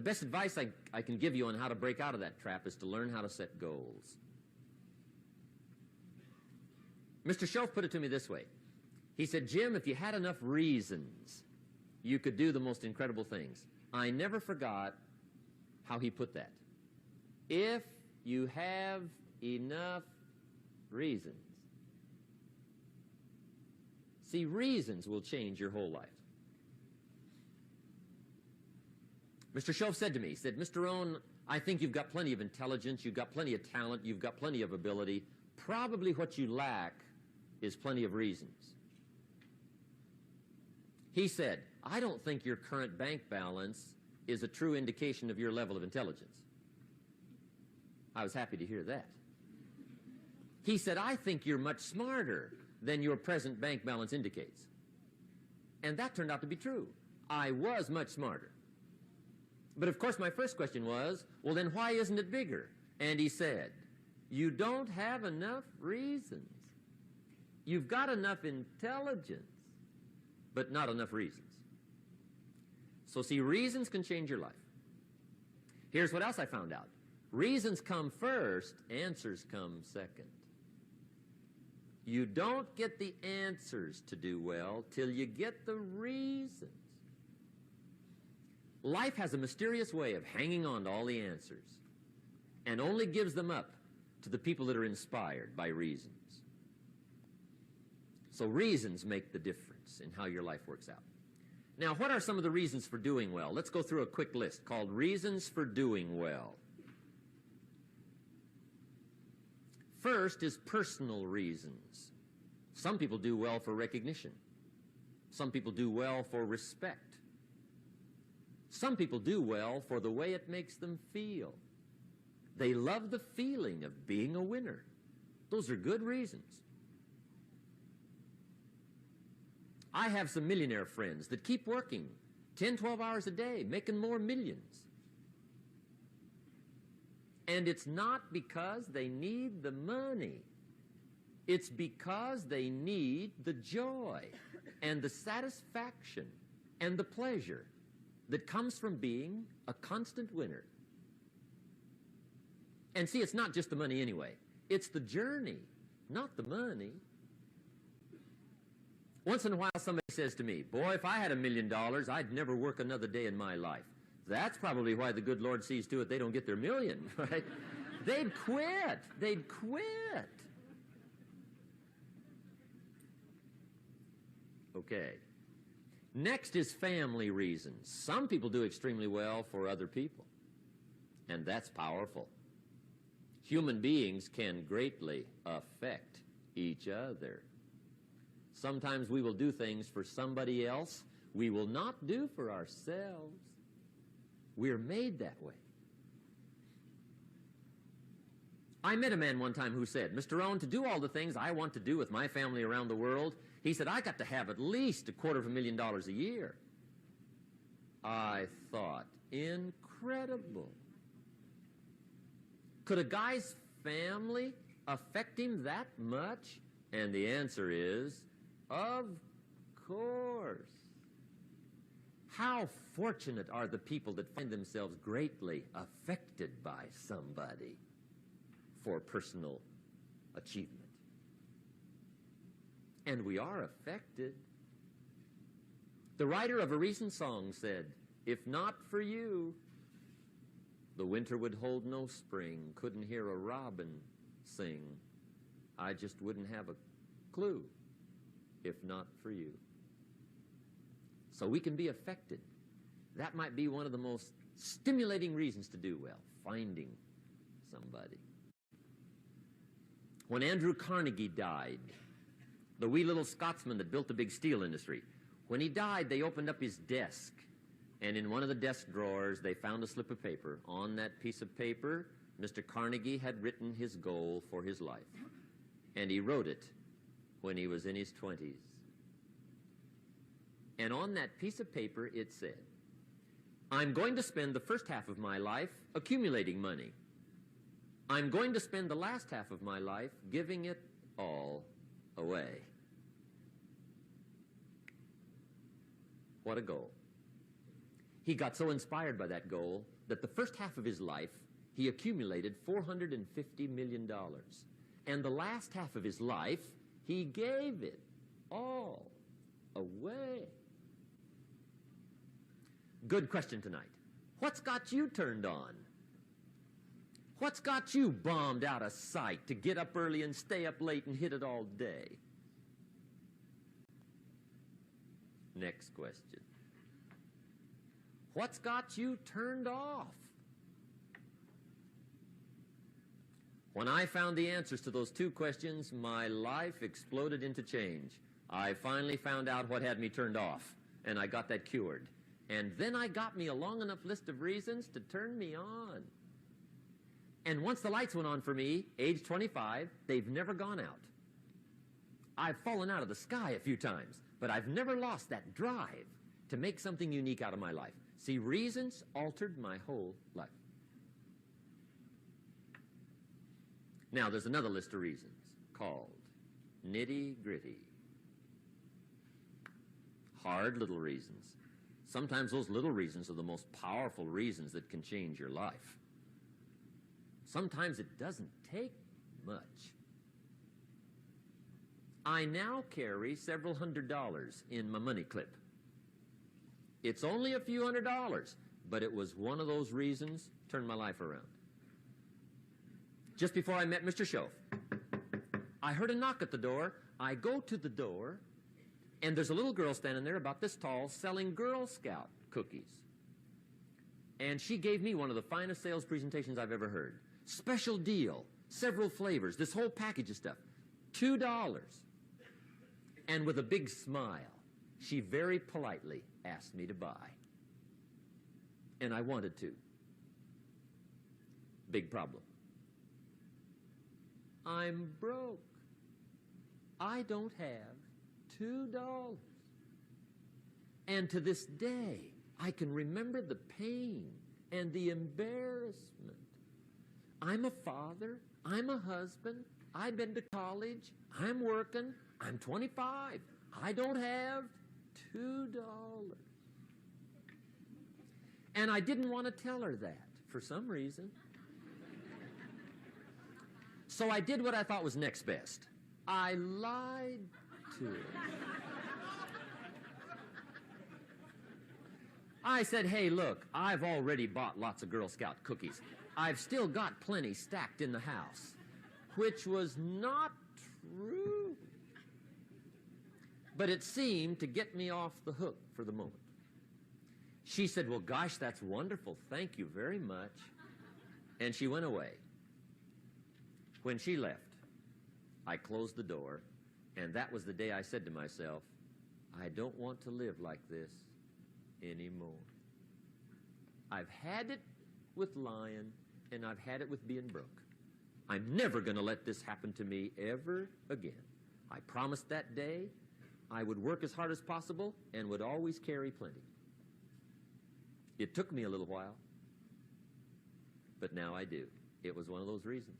best advice I can give you on how to break out of that trap is to learn how to set goals. Mr. Shoaff put it to me this way. He said, Jim, if you had enough reasons, you could do the most incredible things. I never forgot how he put that. If you have enough reasons. See, reasons will change your whole life. Mr. Shoaff said to me, he said, Mr. Rohn, I think you've got plenty of intelligence, you've got plenty of talent, you've got plenty of ability. Probably what you lack is plenty of reasons. He said, I don't think your current bank balance is a true indication of your level of intelligence. I was happy to hear that. He said, I think you're much smarter than your present bank balance indicates. And that turned out to be true. I was much smarter. But of course my first question was, well then why isn't it bigger? And he said, you don't have enough reasons. You've got enough intelligence, but not enough reasons. So see, reasons can change your life. Here's what else I found out. Reasons come first, answers come second. You don't get the answers to do well till you get the reasons. Life has a mysterious way of hanging on to all the answers and only gives them up to the people that are inspired by reasons. So reasons make the difference in how your life works out. Now, what are some of the reasons for doing well? Let's go through a quick list called Reasons for Doing Well. First is personal reasons. Some people do well for recognition. Some people do well for respect. Some people do well for the way it makes them feel. They love the feeling of being a winner. Those are good reasons. I have some millionaire friends that keep working 10, 12 hours a day, making more millions. And it's not because they need the money. It's because they need the joy and the satisfaction and the pleasure that comes from being a constant winner. And see, it's not just the money anyway. It's the journey, not the money. Once in a while somebody says to me, boy, if I had $1 million, I'd never work another day in my life. That's probably why the good Lord sees to it they don't get their million, right? They'd quit. They'd quit. Okay. Next is family reasons. Some people do extremely well for other people, and that's powerful. Human beings can greatly affect each other. Sometimes we will do things for somebody else we will not do for ourselves. We're made that way. I met a man one time who said, Mr. Rohn, to do all the things I want to do with my family around the world, he said, I got to have at least $250,000 a year. I thought, incredible. Could a guy's family affect him that much? And the answer is, of course. How fortunate are the people that find themselves greatly affected by somebody for personal achievement. And we are affected. The writer of a recent song said, if not for you, the winter would hold no spring, couldn't hear a robin sing. I just wouldn't have a clue if not for you. So we can be affected. That might be one of the most stimulating reasons to do well, finding somebody. When Andrew Carnegie died, the wee little Scotsman that built the big steel industry, when he died, they opened up his desk, and in one of the desk drawers, they found a slip of paper. On that piece of paper, Mr. Carnegie had written his goal for his life, and he wrote it when he was in his 20s. And on that piece of paper, it said, I'm going to spend the first half of my life accumulating money. I'm going to spend the last half of my life giving it all away. What a goal. He got so inspired by that goal that the first half of his life, he accumulated $450 million. And the last half of his life, he gave it all away. Good question tonight. What's got you turned on? What's got you bombed out of sight to get up early and stay up late and hit it all day? Next question. What's got you turned off? When I found the answers to those two questions, my life exploded into change. I finally found out what had me turned off, and I got that cured. And then I got me a long enough list of reasons to turn me on. And once the lights went on for me, age 25, they've never gone out. I've fallen out of the sky a few times, but I've never lost that drive to make something unique out of my life. See, reasons altered my whole life. Now, there's another list of reasons called nitty-gritty. Hard little reasons. Sometimes those little reasons are the most powerful reasons that can change your life. Sometimes it doesn't take much. I now carry several $100s in my money clip. It's only a few $100s, but it was one of those reasons turned my life around. Just before I met Mr. Shoaf, I heard a knock at the door. I go to the door, and there's a little girl standing there about this tall selling Girl Scout cookies. And she gave me one of the finest sales presentations I've ever heard. Special deal, several flavors, this whole package of stuff, $2. And with a big smile, she very politely asked me to buy. And I wanted to. Big problem. I'm broke. I don't have $2. And to this day, I can remember the pain and the embarrassment. I'm a father. I'm a husband. I've been to college. I'm working. I'm 25. I don't have $2. And I didn't want to tell her that for some reason. So I did what I thought was next best. I lied to her. I said, hey, look, I've already bought lots of Girl Scout cookies. I've still got plenty stacked in the house, which was not true. But it seemed to get me off the hook for the moment. She said, well, gosh, that's wonderful. Thank you very much. And she went away. When she left, I closed the door, and that was the day I said to myself, I don't want to live like this anymore. I've had it with lying, and I've had it with being broke. I'm never going to let this happen to me ever again. I promised that day I would work as hard as possible and would always carry plenty. It took me a little while, but now I do. It was one of those reasons.